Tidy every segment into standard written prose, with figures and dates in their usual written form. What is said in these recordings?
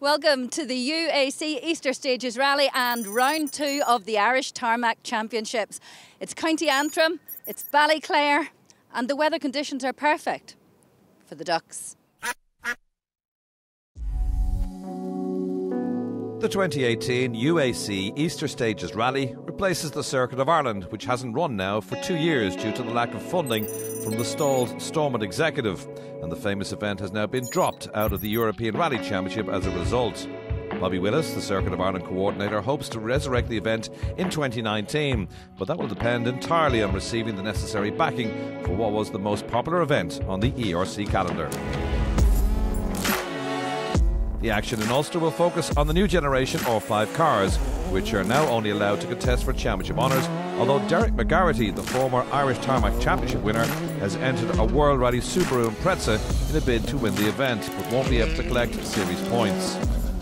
Welcome to the UAC Easter Stages Rally and round 2 of the Irish Tarmac Championships. It's County Antrim, it's Ballyclare, and the weather conditions are perfect for the Ducks. The 2018 UAC Easter Stages Rally replaces the Circuit of Ireland, which hasn't run now for 2 years due to the lack of funding from the stalled Stormont executive, and the famous event has now been dropped out of the European Rally Championship as a result. Bobby Willis, the Circuit of Ireland coordinator, hopes to resurrect the event in 2019, but that will depend entirely on receiving the necessary backing for what was the most popular event on the ERC calendar. The action in Ulster will focus on the new generation R5 cars, which are now only allowed to contest for championship honours, although Derek McGarity, the former Irish Tarmac Championship winner, has entered a World Rally Subaru Impreza in a bid to win the event, but won't be able to collect series points.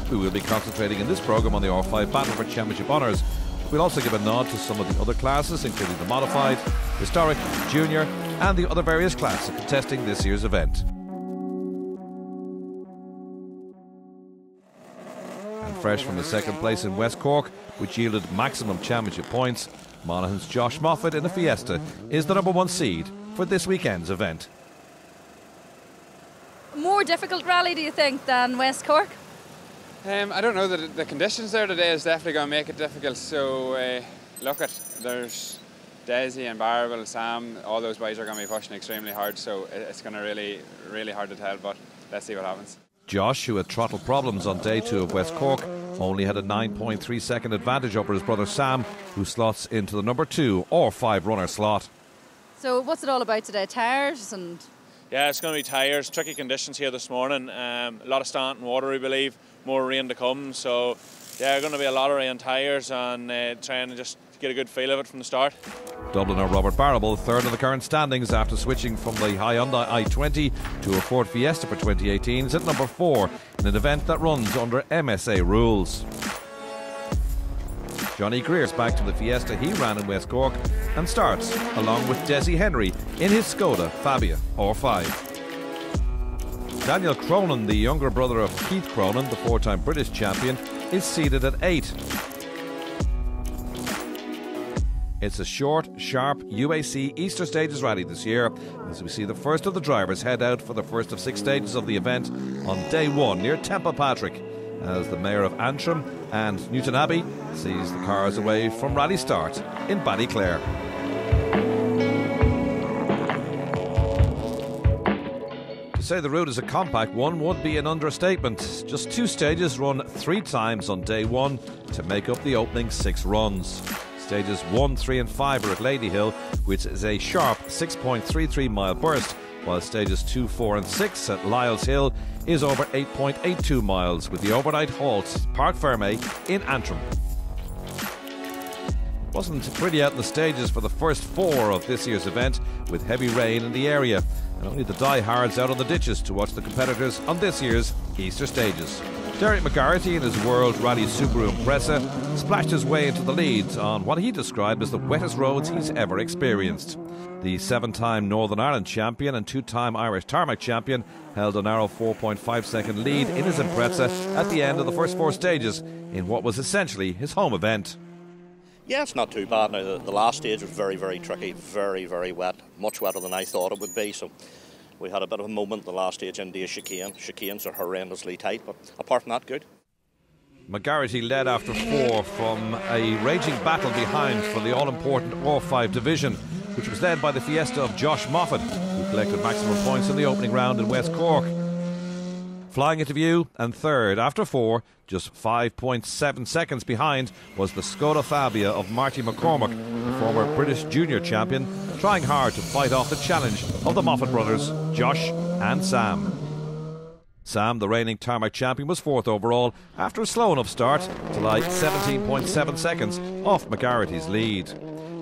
We will be concentrating in this programme on the R5 battle for championship honours. We'll also give a nod to some of the other classes, including the modified, historic, junior and the other various classes contesting this year's event. Fresh from the second place in West Cork, which yielded maximum championship points, Monaghan's Josh Moffat in a Fiesta is the #1 seed for this weekend's event. More difficult rally, do you think, than West Cork? I don't know, the conditions there today is definitely going to make it difficult. So there's Desi and Barbel, Sam, all those boys are going to be pushing extremely hard, so it's going to really hard to tell, but let's see what happens. Josh, who had throttle problems on day 2 of West Cork, only had a 9.3 second advantage over his brother Sam, who slots into the #2 R5 runner slot. So what's it all about today? Tyres and... Yeah, it's going to be tyres, tricky conditions here this morning. A lot of standing water, we believe, more rain to come. So yeah, going to be a lot of rain tyres and trying to just get a good feel of it from the start. Dubliner Robert Barrable, third in the current standings after switching from the Hyundai i20 to a Ford Fiesta for 2018, is at #4 in an event that runs under MSA rules. Johnny Greer's back to the Fiesta he ran in West Cork and starts along with Desi Henry in his Skoda Fabia R5. Daniel Cronin, the younger brother of Keith Cronin, the 4-time British champion, is seated at 8. It's a short, sharp UAC Easter Stages rally this year, as we see the first of the drivers head out for the first of 6 stages of the event on day 1 near Templepatrick, as the Mayor of Antrim and Newton Abbey sees the cars away from rally start in Ballyclare. To say the route is a compact one would be an understatement. Just 2 stages run 3 times on day 1 to make up the opening 6 runs. Stages 1, 3 and 5 are at Ladyhill, which is a sharp 6.33 mile burst, while stages 2, 4 and 6 at Lyles Hill is over 8.82 miles, with the overnight halt Parc Ferme in Antrim. Wasn't pretty out in the stages for the first 4 of this year's event, with heavy rain in the area, and only the diehards out on the ditches to watch the competitors on this year's Easter Stages. Derek McGarity in his World Rally Subaru Impreza splashed his way into the lead on what he described as the wettest roads he's ever experienced. The 7-time Northern Ireland champion and 2-time Irish Tarmac champion held a narrow 4.5 second lead in his Impreza at the end of the first 4 stages in what was essentially his home event. Yeah, it's not too bad. Now, the last stage was very, very tricky, very, very wet, much wetter than I thought it would be. So we had a bit of a moment the last stage into a chicane. Chicanes are horrendously tight, but apart from that, good. McGarity led after 4 from a raging battle behind for the all-important R5 division, which was led by the Fiesta of Josh Moffat, who collected maximum points in the opening round in West Cork. Flying into view and third after 4, just 5.7 seconds behind, was the Skoda Fabia of Marty McCormack, the former British junior champion, trying hard to fight off the challenge of the Moffat brothers, Josh and Sam. Sam, the reigning tarmac champion, was 4th overall after a slow enough start to lie 17.7 seconds off McGarrity's lead.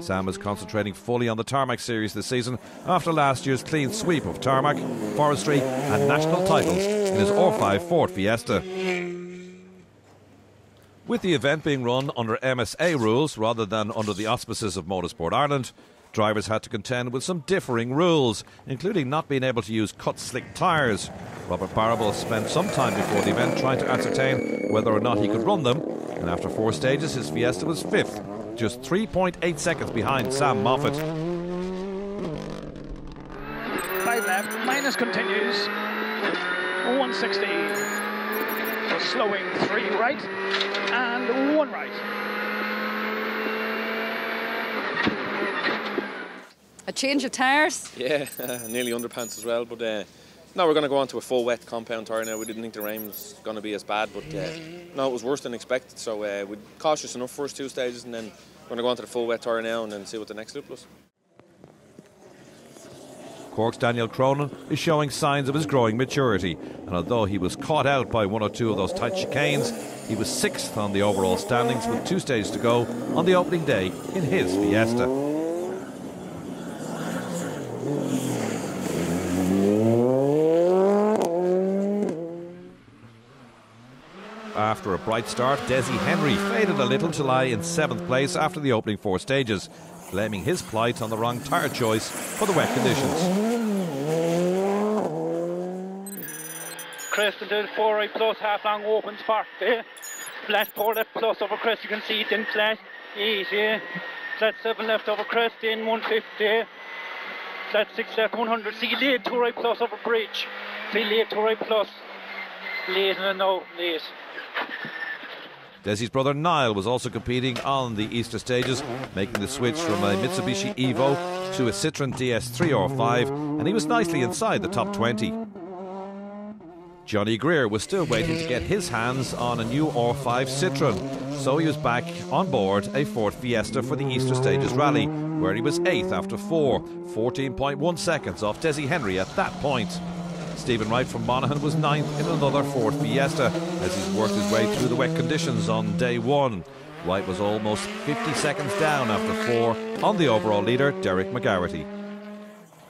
Sam is concentrating fully on the Tarmac series this season after last year's clean sweep of tarmac, forestry and national titles in his R5 Ford Fiesta. With the event being run under MSA rules rather than under the auspices of Motorsport Ireland, drivers had to contend with some differing rules, including not being able to use cut-slick tyres. Robert Barrable spent some time before the event trying to ascertain whether or not he could run them, and after 4 stages his Fiesta was 5th, just 3.8 seconds behind Sam Moffat. 5 left, minus continues, 160, so slowing 3 right and 1 right. A change of tyres? Yeah, nearly underpants as well, but no, we're going to go on to a full wet compound tyre now. We didn't think the rain was going to be as bad, but no, it was worse than expected, so we're cautious enough first 2 stages, and then we're going to go on to the full wet tyre now and then see what the next loop was. Cork's Daniel Cronin is showing signs of his growing maturity, and although he was caught out by 1 or 2 of those tight chicanes, he was 6th on the overall standings with 2 stages to go on the opening day in his Fiesta. After a bright start, Desi Henry faded a little to lie in 7th place after the opening 4 stages, blaming his plight on the wrong tyre choice for the wet conditions. Crest into 4 right plus, half long opens for there. Flat 4 left plus over crest, you can see it in flat 8, yeah. Flat 7 left over crest in 150. Flat 6 left 100. See late 2 right plus over bridge. See late 2 right plus. Late and no, late. Desi's brother Niall was also competing on the Easter stages, making the switch from a Mitsubishi Evo to a Citroën DS3 R5, and he was nicely inside the top 20. Johnny Greer was still waiting to get his hands on a new R5 Citroën, so he was back on board a Ford Fiesta for the Easter Stages rally, where he was 8th after 14.1 seconds off Desi Henry at that point. Stephen Wright from Monaghan was 9th in another Ford Fiesta as he's worked his way through the wet conditions on day 1. Wright was almost 50 seconds down after 4 on the overall leader, Derek McGarrity.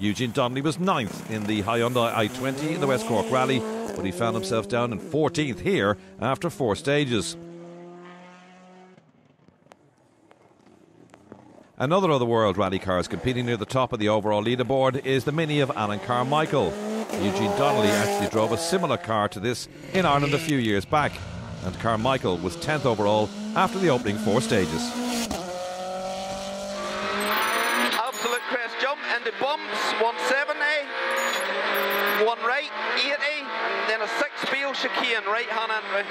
Eugene Donnelly was 9th in the Hyundai i20 in the West Cork Rally, but he found himself down in 14th here after 4 stages. Another of the World Rally cars competing near the top of the overall leaderboard is the Mini of Alan Carmichael. Eugene Donnelly actually drove a similar car to this in Ireland a few years back, and Carmichael was 10th overall after the opening 4 stages. Absolute crest jump into bumps, 170, 1 right, 80, then a 6-wheel chicane, right hand entry.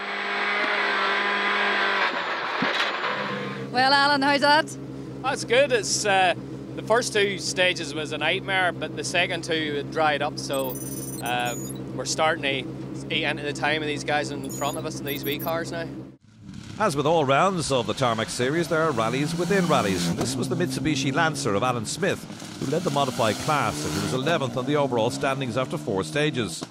Well, Alan, how's that? That's good. It's the first 2 stages was a nightmare, but the second 2 dried up, so we're starting to eat into the time of these guys in front of us in these wee cars now. As with all rounds of the Tarmac series, there are rallies within rallies. This was the Mitsubishi Lancer of Alan Smith, who led the modified class, and he was 11th on the overall standings after 4 stages.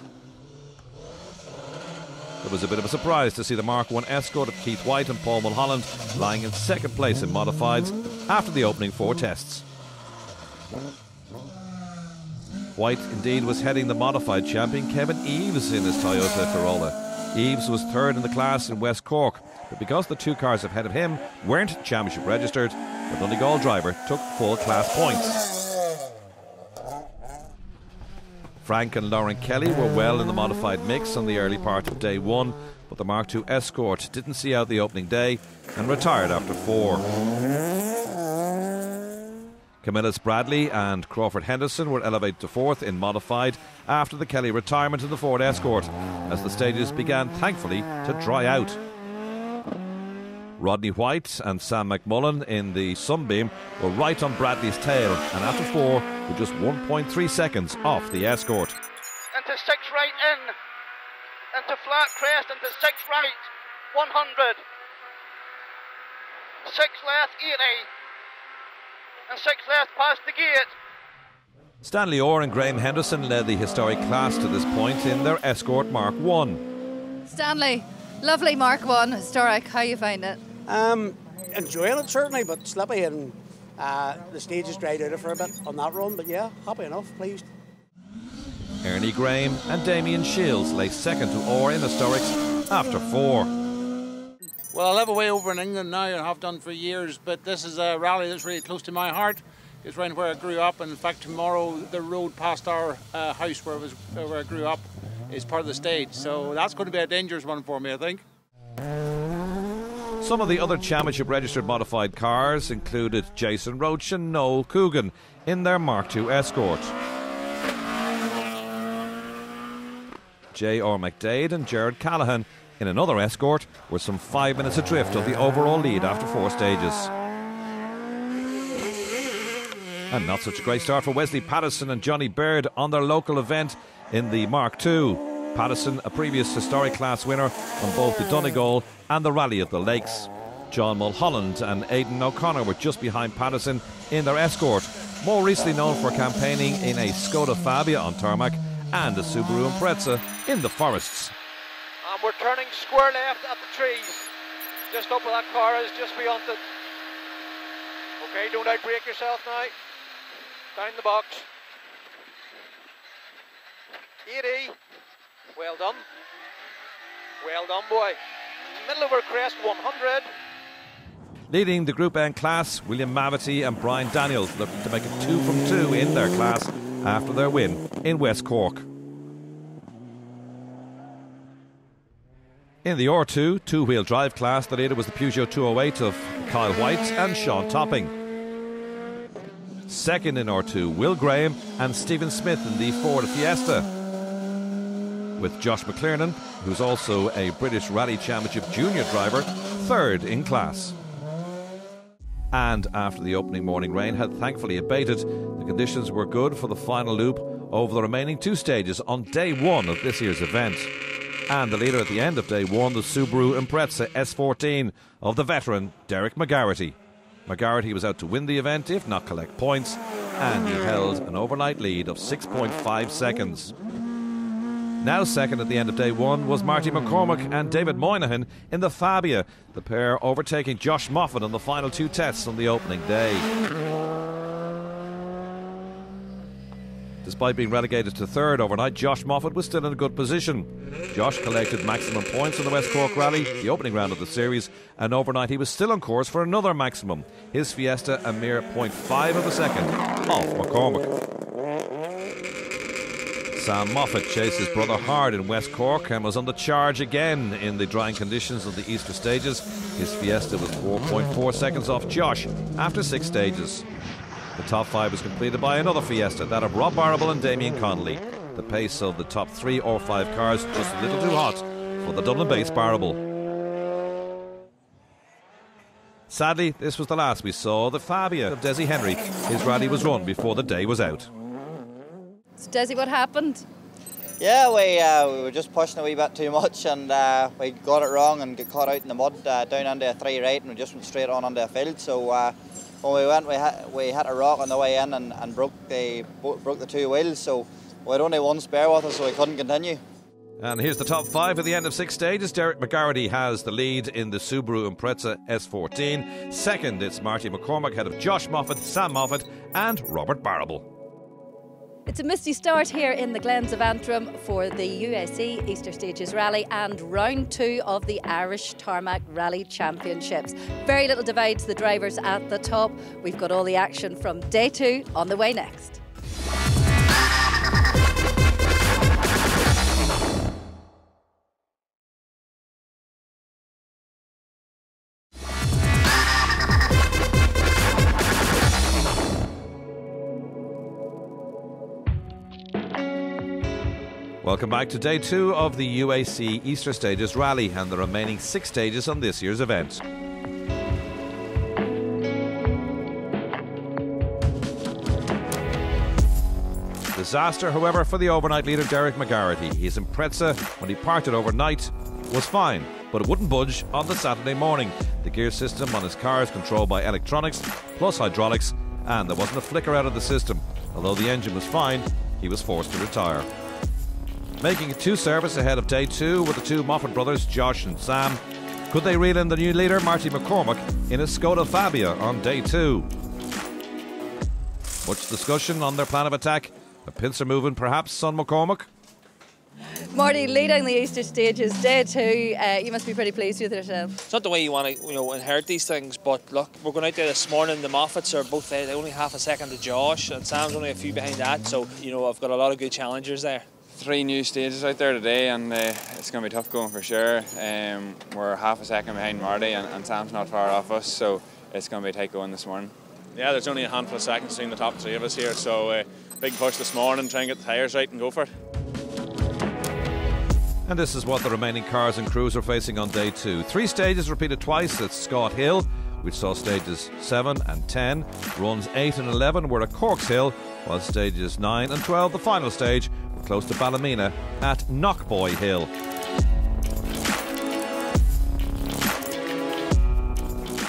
It was a bit of a surprise to see the Mark 1 Escort of Keith White and Paul Mulholland lying in 2nd place in modifieds after the opening 4 tests. White indeed was heading the modified champion Kevin Eves in his Toyota Corolla. Eves was 3rd in the class in West Cork, but because the 2 cars ahead of him weren't championship registered, the Donegal driver took full class points. Frank and Lauren Kelly were well in the modified mix on the early part of day 1, but the Mark II Escort didn't see out the opening day and retired after 4. Camillus Bradley and Crawford Henderson were elevated to 4th in modified after the Kelly retirement in the Ford Escort, as the stages began thankfully to dry out. Rodney White and Sam McMullen in the Sunbeam were right on Bradley's tail, and after 4 were just 1.3 seconds off the Escort. Into 6 right in, into flat crest, into 6 right, 100, 6 left, 80, and 6 left past the gate. Stanley Orr and Graham Henderson led the historic class to this point in their Escort Mark 1. Stanley, lovely Mark 1, historic. How you find it? Enjoying it certainly, but slippy, and the stage has dried out for a bit on that run, but yeah, happy enough, pleased. Ernie Graham and Damien Shields lay second to Orr in historics after 4. Well, I live away over in England now and have done for years, but this is a rally that's really close to my heart. It's around where I grew up, and in fact tomorrow the road past our house where I grew up is part of the stage, so that's going to be a dangerous one for me, I think. Some of the other championship registered modified cars included Jason Roach and Noel Coogan in their Mark II Escort. J.R. McDade and Gerard Callaghan in another Escort were some 5 minutes adrift of the overall lead after 4 stages. And not such a great start for Wesley Patterson and Johnny Baird on their local event in the Mark II. Patterson, a previous historic class winner on both the Donegal and the Rally of the Lakes. John Mulholland and Aidan O'Connor were just behind Patterson in their Escort, more recently known for campaigning in a Skoda Fabia on tarmac and a Subaru Impreza in the forests. And we're turning square left at the trees. Just up where that car is, just beyond it. Okay, don't outbrake yourself now. Down the box. 80. Well done. Well done, boy. Middle over crest, 100. Leading the Group N class, William Mavety and Brian Daniels looking to make it 2 from 2 in their class after their win in West Cork. In the R2 two-wheel drive class, the leader was the Peugeot 208 of Kyle White and Sean Topping. Second in R2, Will Graham and Stephen Smith in the Ford Fiesta, with Josh McLernan, who's also a British Rally Championship junior driver, third in class. And after the opening morning rain had thankfully abated, the conditions were good for the final loop over the remaining 2 stages on day 1 of this year's event. And the leader at the end of day 1, the Subaru Impreza S14 of the veteran Derek McGarity. McGarity was out to win the event, if not collect points, and he held an overnight lead of 6.5 seconds. Now second at the end of day 1 was Marty McCormick and David Moynihan in the Fabia, the pair overtaking Josh Moffat on the final 2 tests on the opening day. Despite being relegated to third overnight, Josh Moffat was still in a good position. Josh collected maximum points in the West Cork Rally, the opening round of the series, and overnight he was still on course for another maximum. His Fiesta a mere 0.5 of a second off McCormick. Sam Moffat chased his brother hard in West Cork and was on the charge again in the drying conditions of the Easter stages. His Fiesta was 4.4 seconds off Josh after 6 stages. The top 5 was completed by another Fiesta, that of Rob Barrable and Damien Connolly. The pace of the top 3 or 5 cars just a little too hot for the Dublin-based Barrable. Sadly, this was the last we saw of the Fabia of Desi Henry. His rally was run before the day was out. So Desi, what happened? Yeah, we were just pushing a wee bit too much, and we got it wrong and got caught out in the mud down under a 3 right, and we just went straight on under a field. So when we went, we hit a rock on the way in and broke the 2 wheels. So we had only 1 spare with us, so we couldn't continue. And here's the top 5 at the end of 6 stages. Derek McGarity has the lead in the Subaru Impreza S14. Second, it's Marty McCormick, ahead of Josh Moffat, Sam Moffat and Robert Barrable. It's a misty start here in the Glens of Antrim for the USC Easter Stages Rally and round 2 of the Irish Tarmac Rally Championships. Very little divide to the drivers at the top. We've got all the action from day 2 on the way next. Welcome back to day 2 of the UAC Easter Stages Rally and the remaining 6 stages on this year's event. Disaster, however, for the overnight leader Derek McGarity. His Impreza, when he parked it overnight, was fine, but it wouldn't budge on the Saturday morning. The gear system on his car is controlled by electronics plus hydraulics, and there wasn't a flicker out of the system. Although the engine was fine, he was forced to retire. Making it 2 service ahead of day 2 were the 2 Moffat brothers, Josh and Sam. Could they reel in the new leader, Marty McCormack, in a Skoda Fabia on day 2? Much discussion on their plan of attack. A pincer moving perhaps on McCormack? Marty, leading the Easter stages, day 2, you must be pretty pleased with yourself. It's not the way you want to inherit these things, but look, we're going out there this morning. The Moffats are both there, only half a second to Josh, and Sam's only a few behind that, so I've got a lot of good challengers there. 3 new stages out there today, and it's going to be tough going for sure. We're half a second behind Marty, and Sam's not far off us, so it's going to be tight going this morning. Yeah, there's only a handful of seconds between the top 3 of us here, so big push this morning, try and get the tyres right and go for it. And this is what the remaining cars and crews are facing on day 2. 3 stages repeated twice at Scott Hill, which saw stages 7 and 10. Runs 8 and 11 were at Corks Hill, while stages 9 and 12, the final stage, were close to Ballymena at Knockboy Hill.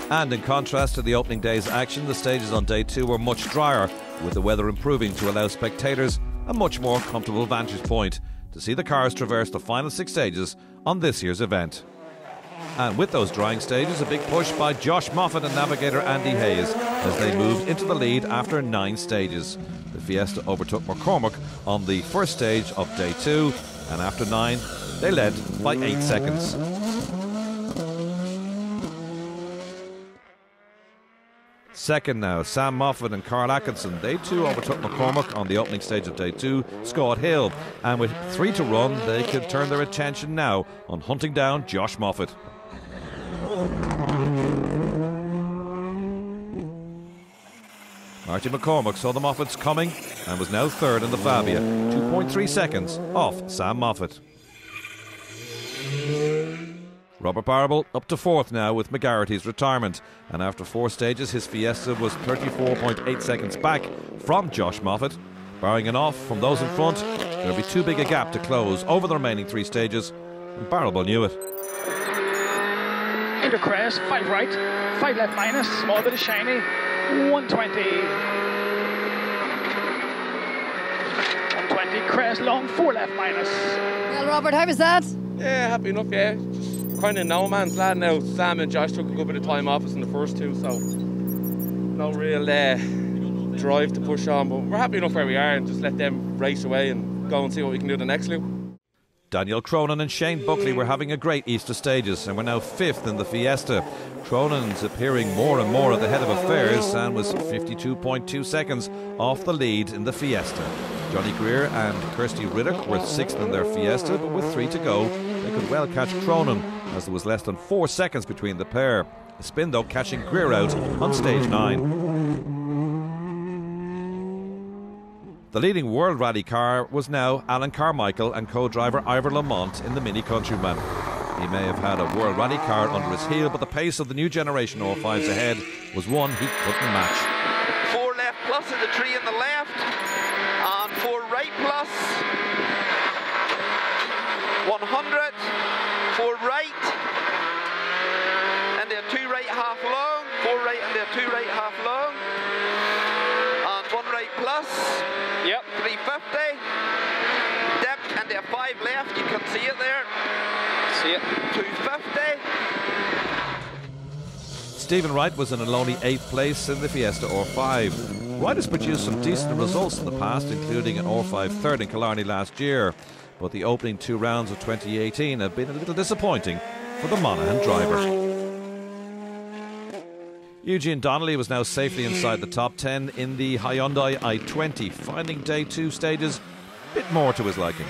And in contrast to the opening day's action, the stages on day 2 were much drier, with the weather improving to allow spectators a much more comfortable vantage point to see the cars traverse the final 6 stages on this year's event. And with those drying stages, a big push by Josh Moffat and navigator Andy Hayes as they moved into the lead after 9 stages. The Fiesta overtook McCormack on the first stage of day 2, and after 9, they led by 8 seconds. Second now, Sam Moffat and Carl Atkinson. They too overtook McCormack on the opening stage of day 2, Scott Hill. And with 3 to run, they could turn their attention now on hunting down Josh Moffat. Marty McCormack saw the Moffats coming and was now 3rd in the Fabia, 2.3 seconds off Sam Moffat. Robert Barable up to 4th now with McGarrity's retirement, and after 4 stages his Fiesta was 34.8 seconds back from Josh Moffat. Barring an off from those in front, there'll be too big a gap to close over the remaining 3 stages, and Barable knew it. Into crest, 5 right, 5 left minus, small bit of shiny, 120. 120 crest long, 4 left minus. Well, Robert, how was that? Yeah, happy enough, yeah. Kind of no man's land now. Sam and Josh took a good bit of time off us in the first 2, so no real drive to push on, but we're happy enough where we are and just let them race away and go and see what we can do the next loop. Daniel Cronin and Shane Buckley were having a great Easter stages and were now 5th in the Fiesta. Cronin's appearing more and more at the head of affairs and was 52.2 seconds off the lead in the Fiesta. Johnny Greer and Kirsty Riddick were 6th in their Fiesta, but with 3 to go, they could well catch Cronin, as there was less than 4 seconds between the pair. A spin though catching Greer out on stage 9. The leading World Rally car was now Alan Carmichael and co-driver Ivor Lamont in the Mini Countryman. He may have had a World Rally car under his heel, but the pace of the new generation R5s ahead was one he couldn't match. 4 left plus in the tree in the left, and 4 right plus. 100, 4 right, and they're 2 right half long, 4 right and they're 2 right half long, and 1 right plus. Yep. 350, dip, and they're 5 left, you can see it there. See it. 250. Stephen Wright was in a lonely 8th place in the Fiesta R5. Wright has produced some decent results in the past, including an R5 3rd in Killarney last year, but the opening 2 rounds of 2018 have been a little disappointing for the Monaghan driver. Eugene Donnelly was now safely inside the top 10 in the Hyundai i20, finding day 2 stages a bit more to his liking.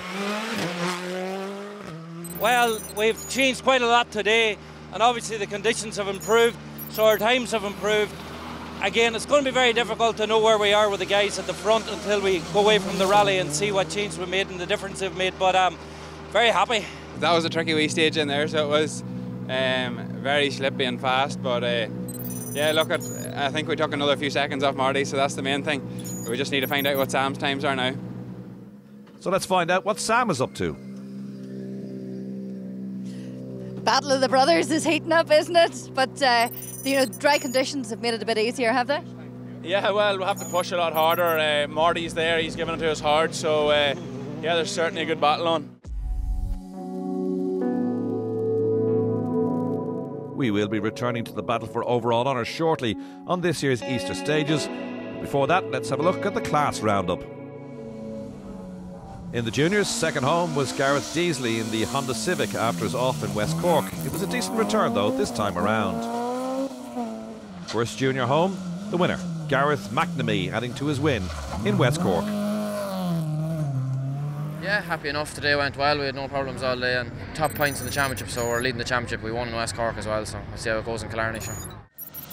Well, we've changed quite a lot today, and obviously the conditions have improved, so our times have improved. Again, it's going to be very difficult to know where we are with the guys at the front until we go away from the rally and see what change we made and the difference they've made, but I'm very happy. That was a tricky wee stage in there, so it was very slippy and fast, but yeah, look, I think we took another few seconds off Marty, so that's the main thing. We just need to find out what Sam's times are now. So let's find out what Sam is up to. Battle of the Brothers is heating up, isn't it? But, dry conditions have made it a bit easier, have they? Yeah, well, we'll have to push a lot harder. Marty's there, he's giving it to us hard, so yeah, there's certainly a good battle on. We will be returning to the battle for overall honours shortly on this year's Easter Stages. Before that, let's have a look at the class roundup. In the juniors, second home was Gareth Deasley in the Honda Civic after his off in West Cork. It was a decent return though this time around. First junior home, the winner, Gareth McNamee, adding to his win in West Cork. Yeah, happy enough. Today went well. We had no problems all day and top points in the championship, so we're leading the championship. We won in West Cork as well, so we'll see how it goes in Killarney. Sure.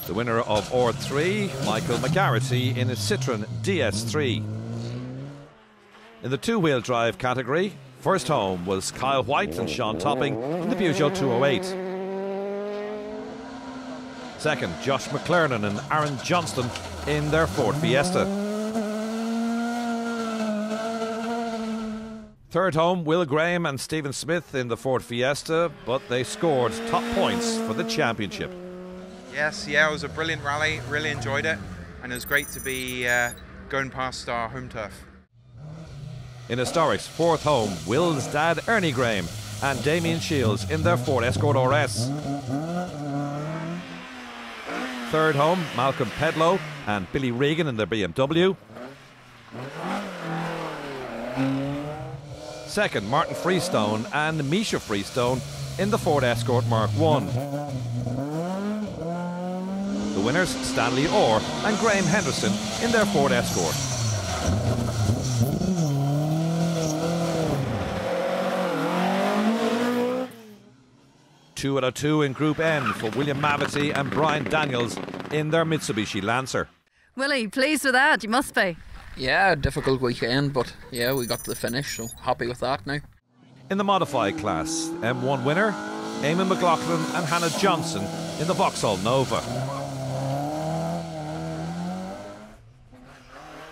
The winner of R3, Michael McGarrity in his Citroën DS3. In the two-wheel drive category, first home was Kyle White and Sean Topping in the Peugeot 208. Second, Josh McClernon and Aaron Johnston in their Ford Fiesta. Third home, Will Graham and Stephen Smith in the Ford Fiesta, but they scored top points for the championship. Yes, yeah, it was a brilliant rally, really enjoyed it, and it was great to be going past our home turf. In Historics, fourth home, Will's dad Ernie Graham and Damien Shields in their Ford Escort RS. Third home, Malcolm Pedlow and Billy Regan in their BMW. Second, Martin Freestone and Misha Freestone in the Ford Escort Mark I. The winners, Stanley Orr and Graham Henderson in their Ford Escort. Two out of two in Group N for William Mavity and Brian Daniels in their Mitsubishi Lancer. Willie, pleased with that? You must be. Yeah, difficult weekend, but yeah, we got to the finish, so happy with that now. In the modified class, M1 winner, Eamon McLaughlin and Hannah Johnson in the Vauxhall Nova.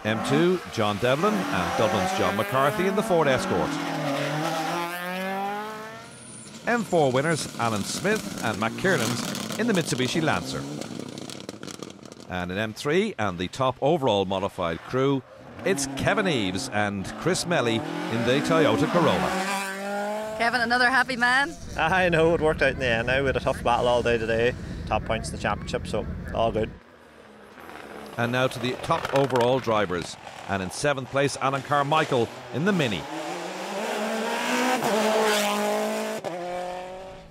M2, John Devlin and Dublin's John McCarthy in the Ford Escort. M4 winners, Alan Smith and Matt Kiernans in the Mitsubishi Lancer. And in M3 and the top overall modified crew, it's Kevin Eves and Chris Melly in the Toyota Corolla. Kevin, another happy man? I know, it worked out in the end now. We had a tough battle all day today. Top points in the championship, so all good. And now to the top overall drivers. And in 7th place, Alan Carmichael in the Mini.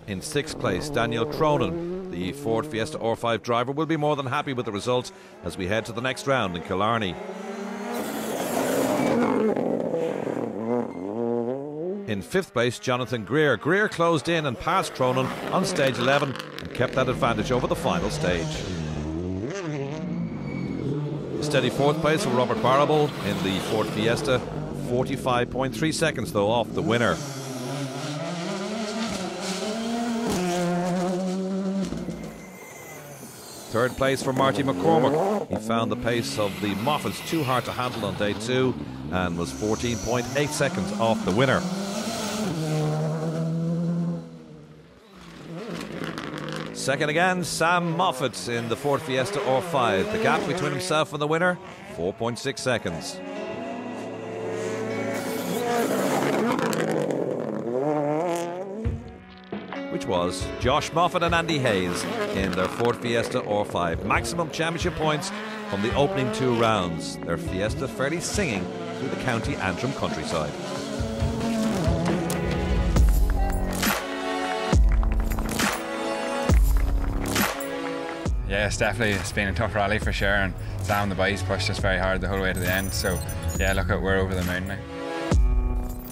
In 6th place, Daniel Cronin, the Ford Fiesta R5 driver, will be more than happy with the result as we head to the next round in Killarney. In 5th place, Jonathan Greer. Greer closed in and passed Cronin on stage 11 and kept that advantage over the final stage. A steady 4th place for Robert Barrable in the Ford Fiesta, 45.3 seconds though off the winner. Third place for Marty McCormick. He found the pace of the Moffats too hard to handle on day 2 and was 14.8 seconds off the winner. Second again, Sam Moffat in the Ford Fiesta R5. The gap between himself and the winner, 4.6 seconds. Which was Josh Moffat and Andy Hayes in their Ford Fiesta R5. Maximum championship points from the opening 2 rounds. Their Fiesta fairly singing through the County Antrim countryside. Yes, definitely. It's been a tough rally for sure, and Sam and the boys pushed us very hard the whole way to the end. So, yeah, look, we're over the moon now.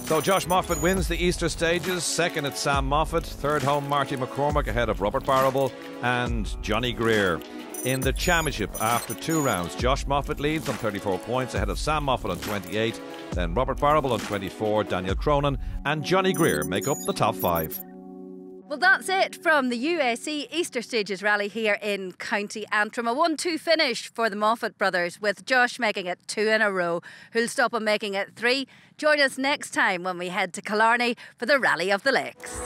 So Josh Moffat wins the Easter stages. Second, it's Sam Moffat. Third home, Marty McCormick ahead of Robert Barrable and Johnny Greer. In the championship, after 2 rounds, Josh Moffat leads on 34 points ahead of Sam Moffat on 28. Then Robert Barrable on 24, Daniel Cronin and Johnny Greer make up the top 5. Well, that's it from the UAC Easter Stages rally here in County Antrim. A 1-2 finish for the Moffat brothers, with Josh making it 2 in a row. Who'll stop him making it 3? Join us next time when we head to Killarney for the Rally of the Lakes.